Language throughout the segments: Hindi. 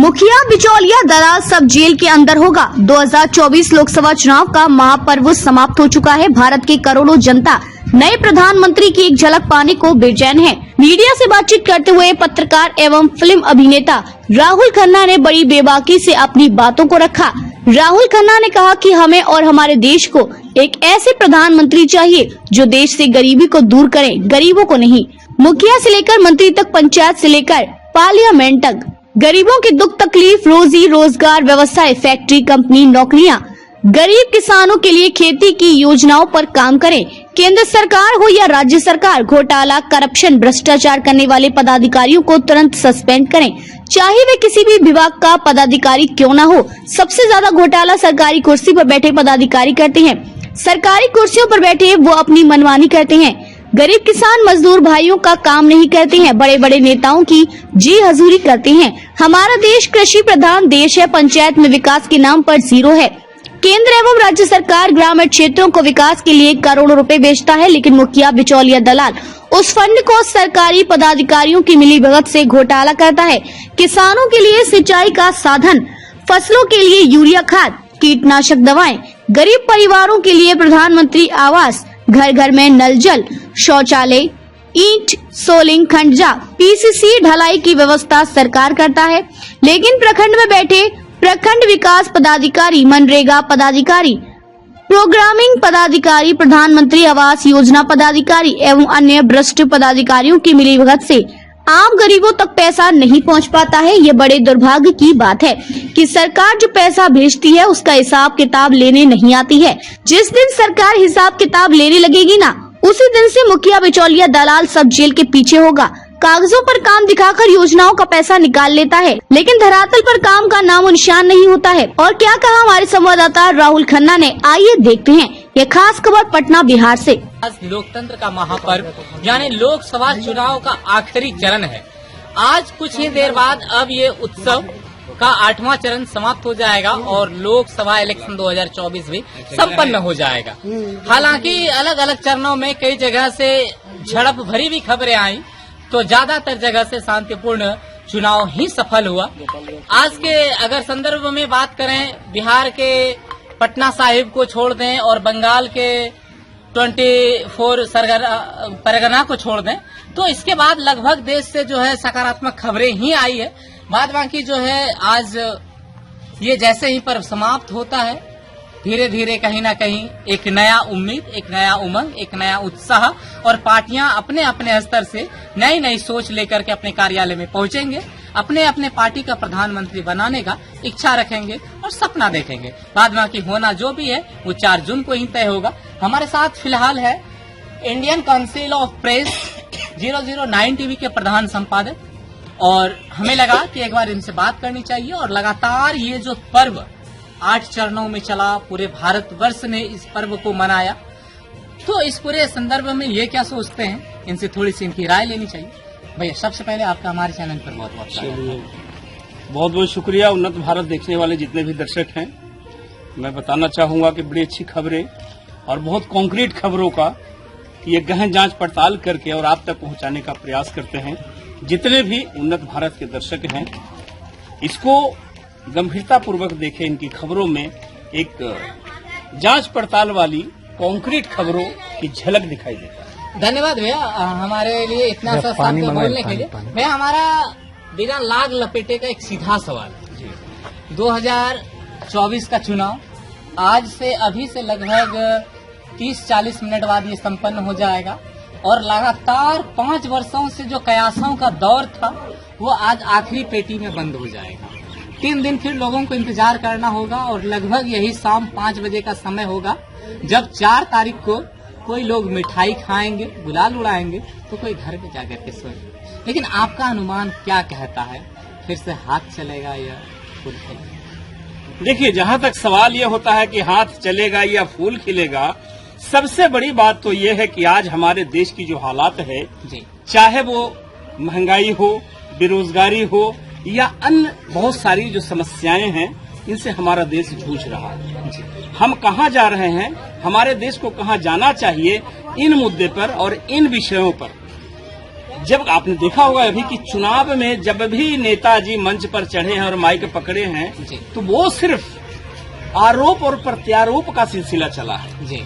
मुखिया बिचौलिया दलाल सब जेल के अंदर होगा। 2024 लोकसभा चुनाव का महापर्व समाप्त हो चुका है। भारत की करोड़ों जनता नए प्रधानमंत्री की एक झलक पाने को बेचैन है। मीडिया से बातचीत करते हुए पत्रकार एवं फिल्म अभिनेता राहुल खन्ना ने बड़ी बेबाकी से अपनी बातों को रखा। राहुल खन्ना ने कहा कि हमें और हमारे देश को एक ऐसे प्रधानमंत्री चाहिए जो देश से गरीबी को दूर करे, गरीबों को नहीं। मुखिया से लेकर मंत्री तक, पंचायत से लेकर पार्लियामेंट तक, गरीबों की दुख तकलीफ, रोजी रोजगार, व्यवसाय, फैक्ट्री, कंपनी, नौकरियां, गरीब किसानों के लिए खेती की योजनाओं पर काम करें। केंद्र सरकार हो या राज्य सरकार, घोटाला, करप्शन, भ्रष्टाचार करने वाले पदाधिकारियों को तुरंत सस्पेंड करें, चाहे वे किसी भी विभाग का पदाधिकारी क्यों न हो। सबसे ज्यादा घोटाला सरकारी कुर्सी पर बैठे पदाधिकारी करते हैं। सरकारी कुर्सियों पर बैठे वो अपनी मनमानी करते हैं। गरीब किसान मजदूर भाइयों का काम नहीं करते हैं। बड़े बड़े नेताओं की जी हजूरी करते हैं। हमारा देश कृषि प्रधान देश है। पंचायत में विकास के नाम पर जीरो है। केंद्र एवं राज्य सरकार ग्रामीण क्षेत्रों को विकास के लिए करोड़ों रुपए बेचता है, लेकिन मुखिया बिचौलिया दलाल उस फंड को सरकारी पदाधिकारियों की मिलीभगत से घोटाला करता है। किसानों के लिए सिंचाई का साधन, फसलों के लिए यूरिया खाद, कीटनाशक दवाएं, गरीब परिवारों के लिए प्रधानमंत्री आवास, घर घर में नल जल, शौचालय, ईंट, सोलिंग, खंडजा, पीसीसी ढलाई की व्यवस्था सरकार करता है। लेकिन प्रखंड में बैठे प्रखंड विकास पदाधिकारी, मनरेगा पदाधिकारी, प्रोग्रामिंग पदाधिकारी, प्रधानमंत्री आवास योजना पदाधिकारी एवं अन्य भ्रष्ट पदाधिकारियों की मिलीभगत से आम गरीबों तक पैसा नहीं पहुंच पाता है। ये बड़े दुर्भाग्य की बात है कि सरकार जो पैसा भेजती है उसका हिसाब किताब लेने नहीं आती है। जिस दिन सरकार हिसाब किताब लेने लगेगी ना, उसी दिन से मुखिया बिचौलिया दलाल सब जेल के पीछे होगा। कागजों पर काम दिखाकर योजनाओं का पैसा निकाल लेता है, लेकिन धरातल पर काम का नामो निशान नहीं होता है। और क्या कहा हमारे संवाददाता राहुल खन्ना ने, आइए देखते हैं ये खास खबर पटना बिहार से। आज लोकतंत्र का महापर्व यानी लोकसभा चुनाव का आखिरी चरण है। आज कुछ ही देर बाद अब ये उत्सव का 8वां चरण समाप्त हो जाएगा और लोकसभा इलेक्शन 2024 भी संपन्न हो जाएगा। हालांकि अलग अलग चरणों में कई जगह से झड़प भरी भी खबरें आई, तो ज्यादातर जगह से शांतिपूर्ण चुनाव ही सफल हुआ। आज के अगर संदर्भ में बात करें, बिहार के पटना साहिब को छोड़ दें और बंगाल के 24 परगना को छोड़ दें, तो इसके बाद लगभग देश से जो है सकारात्मक खबरें ही आई है। बाद बाकी जो है आज ये जैसे ही पर्व समाप्त होता है, धीरे धीरे कहीं ना कहीं एक नया उम्मीद, एक नया उमंग, एक नया उत्साह और पार्टियां अपने अपने स्तर से नई नई सोच लेकर के अपने कार्यालय में पहुंचेंगे, अपने अपने पार्टी का प्रधानमंत्री बनाने का इच्छा रखेंगे और सपना देखेंगे। बाद बाकी होना जो भी है वो 4 जून को ही तय होगा। हमारे साथ फिलहाल है Indian council of press 009 TV के प्रधान संपादक, और हमें लगा कि एक बार इनसे बात करनी चाहिए। और लगातार ये जो पर्व 8 चरणों में चला, पूरे भारतवर्ष ने इस पर्व को मनाया, तो इस पूरे संदर्भ में ये क्या सोचते हैं, इनसे थोड़ी सी इनकी राय लेनी चाहिए। भैया, सबसे पहले आपका हमारे चैनल पर बहुत बहुत स्वागत। बहुत बहुत शुक्रिया। उन्नत भारत देखने वाले जितने भी दर्शक हैं, मैं बताना चाहूंगा कि बड़ी अच्छी खबरें और बहुत कॉन्क्रीट खबरों का ये गहन जांच पड़ताल करके और आप तक पहुंचाने का प्रयास करते हैं। जितने भी उन्नत भारत के दर्शक हैं, इसको गंभीरता पूर्वक देखें। इनकी खबरों में एक जांच पड़ताल वाली कॉन्क्रीट खबरों की झलक दिखाई देता है। धन्यवाद भैया, हमारे लिए इतना सा शब्द बोलने के लिए। भैया, हमारा बिना लाग लपेटे का एक सीधा सवाल, 2024 का चुनाव आज से अभी से लगभग 30-40 मिनट बाद ये संपन्न हो जाएगा और लगातार 5 वर्षों से जो कयासों का दौर था वो आज आखिरी पेटी में बंद हो जाएगा। 3 दिन फिर लोगों को इंतजार करना होगा और लगभग यही शाम 5 बजे का समय होगा जब 4 तारीख को कोई लोग मिठाई खाएंगे, गुलाल उड़ाएंगे, तो कोई घर में जाकर के सोएंगे। लेकिन आपका अनुमान क्या कहता है, फिर से हाथ चलेगा या फूल खिलेगा? देखिए, जहां तक सवाल ये होता है कि हाथ चलेगा या फूल खिलेगा, सबसे बड़ी बात तो ये है कि आज हमारे देश की जो हालात है, चाहे वो महंगाई हो, बेरोजगारी हो या अन्य बहुत सारी जो समस्याएं हैं, इनसे हमारा देश जूझ रहा है। हम कहाँ जा रहे हैं, हमारे देश को कहाँ जाना चाहिए, इन मुद्दे पर और इन विषयों पर जब आपने देखा होगा अभी कि चुनाव में जब भी नेताजी मंच पर चढ़े हैं और माइक पकड़े हैं जी। तो वो सिर्फ आरोप और प्रत्यारोप का सिलसिला चला है जी।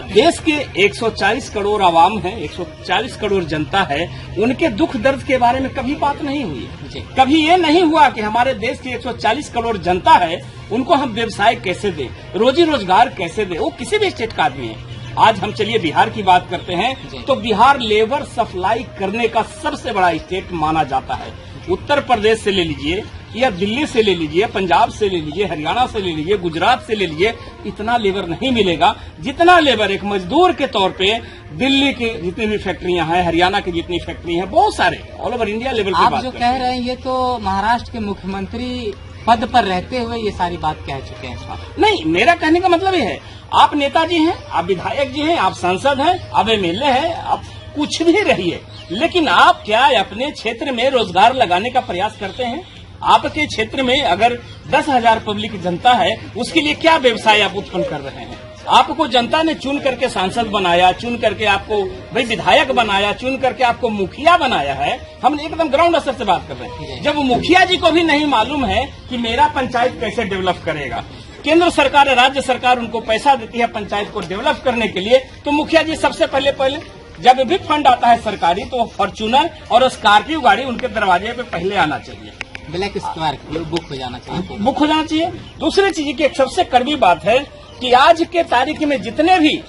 देश के 140 करोड़ आवाम है, 140 करोड़ जनता है, उनके दुख दर्द के बारे में कभी बात नहीं हुई जी। कभी ये नहीं हुआ कि हमारे देश की 140 करोड़ जनता है, उनको हम व्यवसाय कैसे दें, रोजी रोजगार कैसे दें। वो किसी भी स्टेट का आदमी है। आज हम चलिए बिहार की बात करते हैं तो बिहार लेबर सप्लाई करने का सबसे बड़ा स्टेट माना जाता है। उत्तर प्रदेश से ले लीजिए या दिल्ली से ले लीजिए, पंजाब से ले लीजिए, हरियाणा से ले लीजिए, गुजरात से ले लीजिए, इतना लेबर नहीं मिलेगा जितना लेबर एक मजदूर के तौर पे दिल्ली की जितनी भी फैक्ट्रियां हैं, हरियाणा की जितनी फैक्ट्री हैं, बहुत सारे ऑल ओवर इंडिया लेवल की आप बात जो करते कह रहे हैं ये तो महाराष्ट्र के मुख्यमंत्री पद पर रहते हुए ये सारी बात कह चुके हैं। नहीं, मेरा कहने का मतलब ये है, आप नेताजी हैं, आप विधायक जी हैं, आप सांसद हैं, आप एमएलए हैं, आप कुछ भी रहिए, लेकिन आप क्या अपने क्षेत्र में रोजगार लगाने का प्रयास करते हैं? आपके क्षेत्र में अगर 10,000 पब्लिक जनता है, उसके लिए क्या व्यवसाय आप उत्पन्न कर रहे हैं? आपको जनता ने चुन करके सांसद बनाया, चुन करके आपको भाई विधायक बनाया, चुन करके आपको मुखिया बनाया है। हम एकदम ग्राउंड स्तर से बात कर रहे हैं। जब मुखिया जी को भी नहीं मालूम है कि मेरा पंचायत कैसे डेवलप करेगा, केंद्र सरकार राज्य सरकार उनको पैसा देती है पंचायत को डेवलप करने के लिए, तो मुखिया जी सबसे पहले जब भी फंड आता है सरकारी तो फॉर्च्यूनर और स्कॉर्पियो गाड़ी उनके दरवाजे पे पहले आना चाहिए, ब्लैक स्क्वायर बुक हो जाना चाहिए, बुक हो जाना चाहिए। दूसरी चीज की एक सबसे कड़वी बात है कि आज के तारीख में जितने भी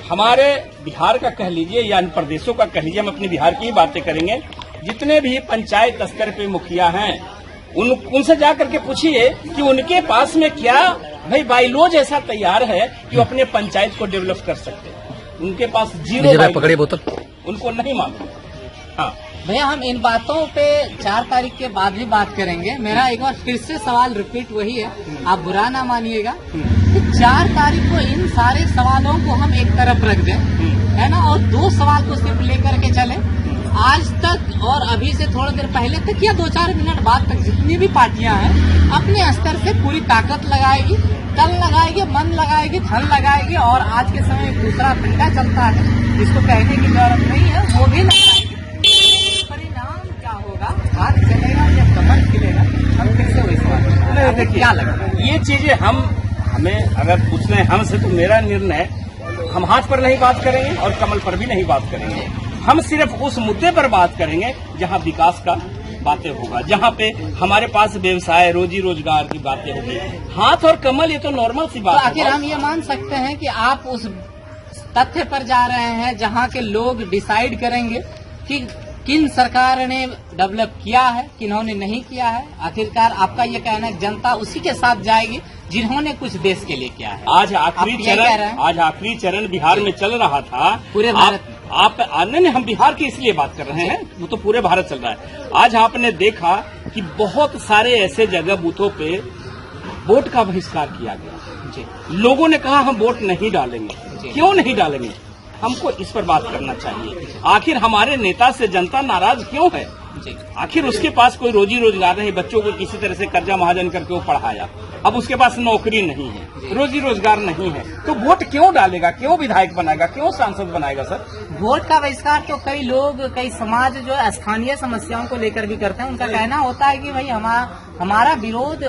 हमारे बिहार का कह लीजिए या अन्य प्रदेशों का कह लीजिए, हम अपने बिहार की ही बातें करेंगे, जितने भी पंचायत स्तर पे मुखिया हैं उनसे जाकर के पूछिए कि उनके पास में क्या भाई बाइलॉज ऐसा तैयार है कि वो अपने पंचायत को डेवलप कर सकते हैं। उनके पास जीरो पकड़े बोतल, उनको नहीं मालूम। हाँ भैया, हम इन बातों पे 4 तारीख के बाद भी बात करेंगे। मेरा एक बार फिर से सवाल रिपीट वही है, आप बुरा ना मानिएगा कि 4 तारीख को इन सारे सवालों को हम एक तरफ रख दें, है ना, और 2 सवाल को सिर्फ लेकर के चले। आज तक और अभी से थोड़ी देर पहले तक या 2-4 मिनट बाद तक जितनी भी पार्टियां हैं अपने स्तर से पूरी ताकत लगाएगी, तन लगाएगी, मन लगाएगी, धन लगाएगी, और आज के समय एक दूसरा फंडा चलता है जिसको कहने की जरूरत नहीं है, वो भी लगाएगी। परिणाम क्या होगा, हाथ चलेगा या कमर खिलेगा, हम फिर से वही सवाल देखिए क्या लगा ये चीजें हमें अगर पूछना है हमसे तो मेरा निर्णय, हम हाथ पर नहीं बात करेंगे और कमल पर भी नहीं बात करेंगे। हम सिर्फ उस मुद्दे पर बात करेंगे जहां विकास का बातें होगा, जहां पे हमारे पास व्यवसाय रोजी रोजगार की बातें होगी। हाथ और कमल ये तो नॉर्मल सी बात तो है। आखिर हम ये मान सकते हैं कि आप उस तथ्य पर जा रहे हैं जहां के लोग डिसाइड करेंगे कि किन सरकार ने डेवलप किया है, किन्होंने नहीं किया है। आखिरकार आपका ये कहना है जनता उसी के साथ जाएगी जिन्होंने कुछ देश के लिए किया है। आज आखिरी चरण बिहार में चल रहा था पूरे भारत में। नहीं, हम बिहार की इसलिए बात कर रहे हैं, वो तो पूरे भारत चल रहा है। आज आपने देखा कि बहुत सारे ऐसे जगह बूथों पे वोट का बहिष्कार किया गया जी। लोगों ने कहा हम वोट नहीं डालेंगे। क्यों नहीं डालेंगे? हमको इस पर बात करना चाहिए। आखिर हमारे नेता से जनता नाराज क्यों है? आखिर उसके पास कोई रोजी रोजगार नहीं, बच्चों को किसी तरह से कर्जा महाजन करके वो पढ़ाया, अब उसके पास नौकरी नहीं है, रोजी रोजगार नहीं है, तो वोट क्यों डालेगा, क्यों विधायक बनाएगा, क्यों सांसद बनाएगा? सर, वोट का बहिष्कार तो कई लोग, कई समाज जो स्थानीय समस्याओं को लेकर भी करते हैं। उनका कहना होता है कि भाई हमारा विरोध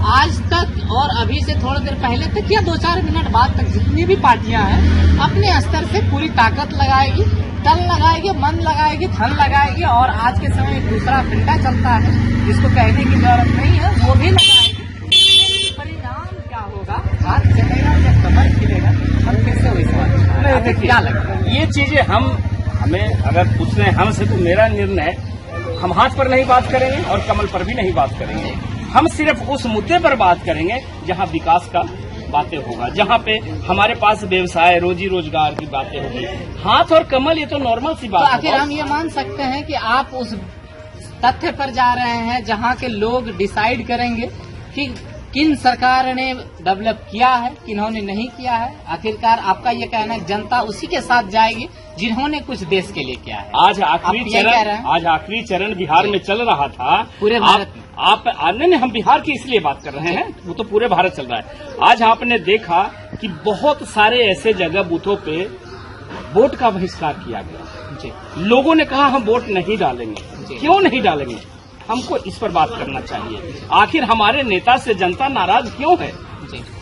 आज तक और अभी से थोड़ी देर पहले तक या 2-4 मिनट बाद तक जितनी भी पार्टियां हैं अपने स्तर से पूरी ताकत लगाएगी, तन लगाएगी, मन लगाएगी, धन लगाएगी, और आज के समय एक दूसरा फंडा चलता है जिसको कहने की जरूरत नहीं है, वो भी लगाएगी। परिणाम क्या होगा, हाथ चलेगा या कमर खिलेगा, हम फिर से वही सवाल क्या लगा ये चीजें हमें अगर पूछना है हमसे तो मेरा निर्णय, हम हाथ पर नहीं बात करेंगे और कमल पर भी नहीं बात करेंगे। हम सिर्फ उस मुद्दे पर बात करेंगे जहां विकास का बातें होगा, जहां पे हमारे पास व्यवसाय रोजी रोजगार की बातें होगी। हाथ और कमल ये तो नॉर्मल सी बात है। तो आखिर हम ये मान सकते हैं कि आप उस तथ्य पर जा रहे हैं जहां के लोग डिसाइड करेंगे कि किन सरकार ने डेवलप किया है, किन्होंने नहीं किया है। आखिरकार आपका ये कहना है जनता उसी के साथ जाएगी जिन्होंने कुछ देश के लिए किया है। आज आखिरी चरण बिहार में चल रहा था पूरे भारत में। नहीं, हम बिहार की इसलिए बात कर रहे हैं, वो तो पूरे भारत चल रहा है। आज आपने देखा कि बहुत सारे ऐसे जगह बूथों पे वोट का बहिष्कार किया गया जी। लोगों ने कहा हम वोट नहीं डालेंगे। क्यों नहीं डालेंगे? हमको इस पर बात करना चाहिए। आखिर हमारे नेता से जनता नाराज क्यों है?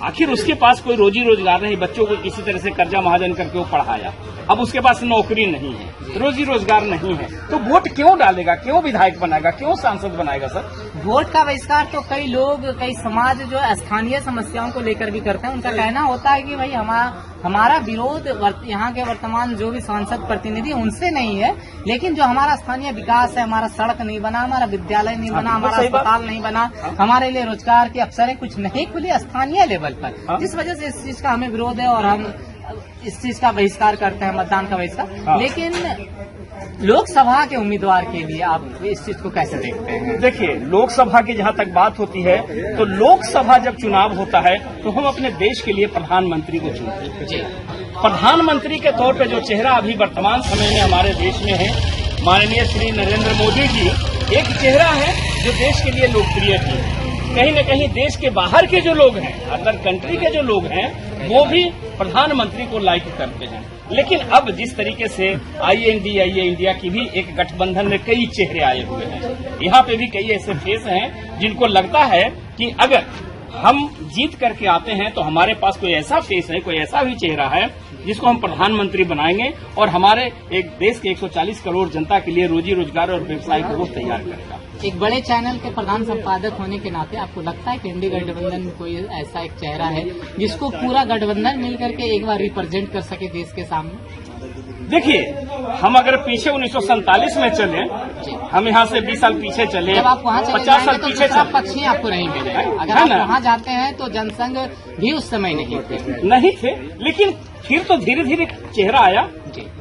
आखिर उसके पास कोई रोजी रोजगार नहीं, बच्चों को किसी तरह से कर्जा महाजन करके वो पढ़ाया, अब उसके पास नौकरी नहीं है, रोजी रोजगार नहीं है, तो वोट क्यों डालेगा? क्यों विधायक बनाएगा? क्यों सांसद बनाएगा? सर, वोट का बहिष्कार तो कई लोग, कई समाज जो स्थानीय समस्याओं को लेकर भी करते हैं। उनका कहना होता है कि भाई हमारा विरोध यहाँ के वर्तमान जो भी सांसद प्रतिनिधि उनसे नहीं है, लेकिन जो हमारा स्थानीय विकास है, हमारा सड़क नहीं बना, हमारा विद्यालय नहीं बना, हमारा अस्पताल नहीं बना, हमारे लिए रोजगार के अवसर कुछ नहीं खुले स्थानीय लेवल पर, जिस वजह से इस चीज का हमें विरोध है और हम इस चीज का बहिष्कार करते हैं, मतदान का बहिष्कार। लेकिन लोकसभा के उम्मीदवार के लिए आप इस चीज को कैसे देखते हैं? देखिए, लोकसभा की जहाँ तक बात होती है तो लोकसभा जब चुनाव होता है तो हम अपने देश के लिए प्रधानमंत्री को चुनते हैं। प्रधानमंत्री के तौर पे जो चेहरा अभी वर्तमान समय में हमारे देश में है, माननीय श्री नरेंद्र मोदी जी एक चेहरा है जो देश के लिए लोकप्रिय है। कहीं न कहीं देश के बाहर के जो लोग हैं, अदर कंट्री के जो लोग हैं, वो भी प्रधानमंत्री को लाइक करते हैं। लेकिन अब जिस तरीके से INDIA इंडिया की भी एक गठबंधन में कई चेहरे आए हुए हैं, यहाँ पे भी कई ऐसे फेस हैं जिनको लगता है कि अगर हम जीत करके आते हैं तो हमारे पास कोई ऐसा फेस है, कोई ऐसा भी चेहरा है जिसको हम प्रधानमंत्री बनाएंगे और हमारे एक देश के 140 करोड़ जनता के लिए रोजी रोजगार और व्यवसाय को तैयार करेगा। एक बड़े चैनल के प्रधान संपादक होने के नाते आपको लगता है कि इंडी गठबंधन में कोई ऐसा एक चेहरा है जिसको पूरा गठबंधन मिलकर के एक बार रिप्रेजेंट कर सके देश के सामने? देखिए, हम अगर पीछे 1947 में चले, हम यहाँ से 20 साल पीछे चले, जब आप वहाँ 50 साल तो पीछे चले, पक्ष ही आपको नहीं मिलेगा। अगर आप वहाँ जाते हैं तो जनसंघ भी उस समय नहीं थे, लेकिन फिर तो धीरे धीरे चेहरा आया।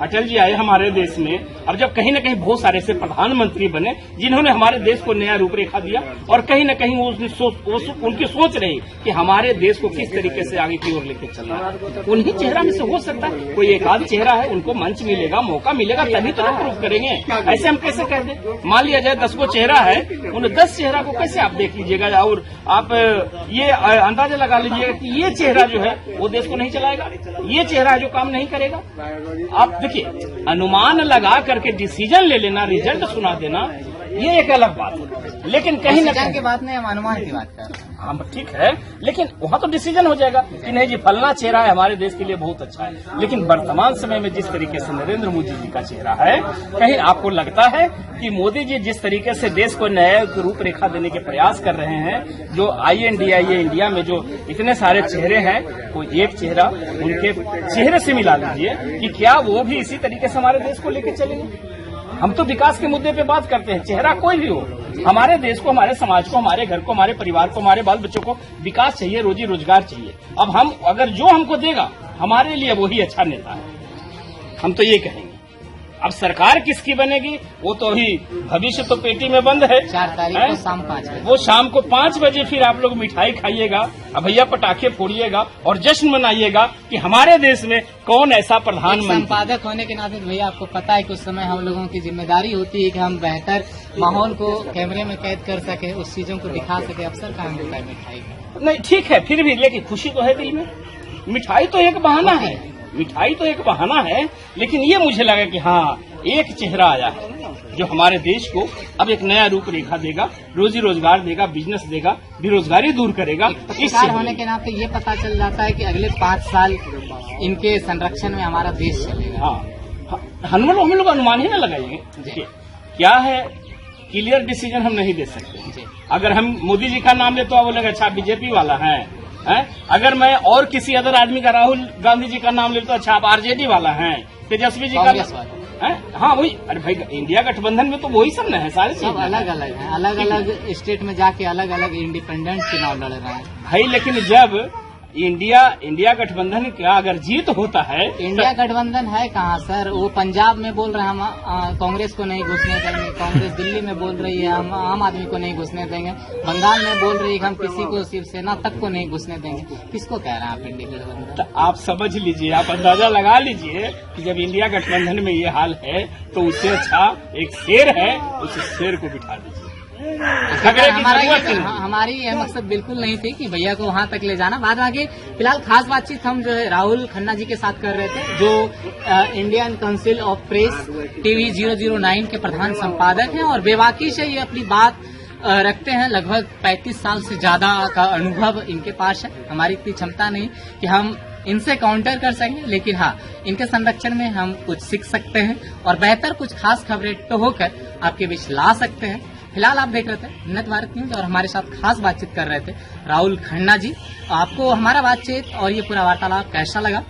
अटल जी आए हमारे देश में, और जब कहीं न कहीं बहुत सारे ऐसे प्रधानमंत्री बने जिन्होंने हमारे देश को नया रूपरेखा दिया, और कहीं न कहीं उनकी सोच रही कि हमारे देश को किस तरीके से आगे की ओर लेकर चलना है। उन्हीं चेहरा में से हो सकता है कोई एक आध चेहरा है, उनको मंच मिलेगा, मौका मिलेगा, तभी तो प्रूव करेंगे। ऐसे हम कैसे कह दें? मान लिया जाए 10 को चेहरा है, उन 10 चेहरा को कैसे आप देख लीजिएगा और आप ये अंदाजा लगा लीजिएगा कि ये चेहरा जो है वो देश को नहीं चलाएगा, ये चेहरा जो काम नहीं करेगा। आप देखिए, अनुमान लगा करके डिसीजन ले लेना, रिजल्ट सुना देना, ये एक अलग बात है। लेकिन कहीं न कहीं की बात नहीं, हम अनुमान की बात कर रहे हैं। हाँ ठीक है, लेकिन वहाँ तो डिसीजन हो जाएगा कि नहीं जी फलना चेहरा है हमारे देश के लिए बहुत अच्छा है। लेकिन वर्तमान समय में जिस तरीके से नरेंद्र मोदी जी का चेहरा है, कहीं आपको लगता है कि मोदी जी जिस तरीके से देश को नया रूपरेखा देने के प्रयास कर रहे हैं, जो INDIA इंडिया में जो इतने सारे चेहरे हैं, कोई एक चेहरा उनके चेहरे से मिला लीजिए कि क्या वो भी इसी तरीके से हमारे देश को लेकर चलेंगे? हम तो विकास के मुद्दे पे बात करते हैं, चेहरा कोई भी हो, हमारे देश को, हमारे समाज को, हमारे घर को, हमारे परिवार को, हमारे बाल बच्चों को विकास चाहिए, रोजी रोजगार चाहिए। अब हम अगर जो हमको देगा हमारे लिए वही अच्छा नेता है, हम तो ये कहेंगे। अब सरकार किसकी बनेगी वो तो अभी भविष्य तो पेटी में बंद है। 4 तारीख को शाम 5 बजे, वो शाम को 5 बजे फिर आप लोग मिठाई खाइएगा, अब भैया पटाखे फोड़िएगा और जश्न मनाइएगा कि हमारे देश में कौन ऐसा प्रधानमंत्री। संपादक होने के नाते भैया आपको पता है कि उस समय हम लोगों की जिम्मेदारी होती है कि हम बेहतर माहौल को कैमरे में कैद कर सके, उस चीजों को दिखा सके। अवसर कहाँ मिलता है मिठाई का? नहीं ठीक है, फिर भी लेकिन खुशी तो है दिल में। मिठाई तो एक बहाना है, मिठाई तो एक बहाना है, लेकिन ये मुझे लगा कि हाँ एक चेहरा आया है जो हमारे देश को अब एक नया रूपरेखा देगा, रोजी रोजगार देगा, बिजनेस देगा, बेरोजगारी दूर करेगा। इस होने के नाते ये पता चल जाता है कि अगले 5 साल इनके संरक्षण में हमारा देश चलेगा। हाँ, हम लोग अनुमान ही न लगाएंगे। क्या है, क्लियर डिसीजन हम नहीं दे सकते। अगर हम मोदी जी का नाम ले तो आप बोलेंगे अच्छा बीजेपी वाला है। अगर मैं और किसी अदर आदमी का, राहुल गांधी जी का नाम ले तो अच्छा आप RJD वाला हैं, तेजस्वी जी का हाँ वही। अरे भाई इंडिया गठबंधन में तो वही सब न है, सारे सब अलग अलग है, अलग अलग स्टेट में जाके अलग अलग इंडिपेंडेंट चुनाव लड़ रहे हैं भाई। लेकिन जब इंडिया गठबंधन का अगर जीत होता है, इंडिया गठबंधन है कहाँ सर? वो पंजाब में बोल रहे हैं हम कांग्रेस को नहीं घुसने देंगे, कांग्रेस दिल्ली में बोल रही है हम आम आदमी को नहीं घुसने देंगे, बंगाल में बोल रही है कि हम किसी को, शिवसेना तक को नहीं घुसने देंगे। किसको कह रहे हैं आप इंडिया गठबंधन? तो आप समझ लीजिए, आप अंदाजा लगा लीजिए कि जब इंडिया गठबंधन में ये हाल है तो उससे अच्छा एक शेर है, उस शेर को बिठा दीजिए। खबरें की हमारा जरूरत नहीं। हमारी यह मकसद बिल्कुल नहीं थी कि भैया को वहां तक ले जाना। बाद में आगे फिलहाल खास बातचीत हम जो है राहुल खन्ना जी के साथ कर रहे थे, जो Indian council of press TV 009 के प्रधान संपादक हैं और बेबाकी से ये अपनी बात रखते हैं। लगभग 35 साल से ज्यादा का अनुभव इनके पास है। हमारी इतनी क्षमता नहीं कि हम इनसे काउंटर कर सकें, लेकिन हाँ, इनके संरक्षण में हम कुछ सीख सकते हैं और बेहतर कुछ खास खबरें तो होकर आपके बीच ला सकते हैं। फिलहाल आप देख रहे थे उन्नत भारत न्यूज और हमारे साथ खास बातचीत कर रहे थे राहुल खन्ना जी। आपको हमारा बातचीत और ये पूरा वार्तालाप कैसा लगा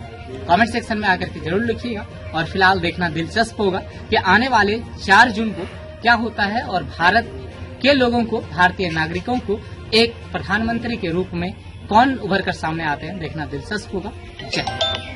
कमेंट सेक्शन में आकर के जरूर लिखिएगा। और फिलहाल देखना दिलचस्प होगा कि आने वाले 4 जून को क्या होता है और भारत के लोगों को, भारतीय नागरिकों को एक प्रधानमंत्री के रूप में कौन उभर कर सामने आते हैं, देखना दिलचस्प होगा। जय हिंद।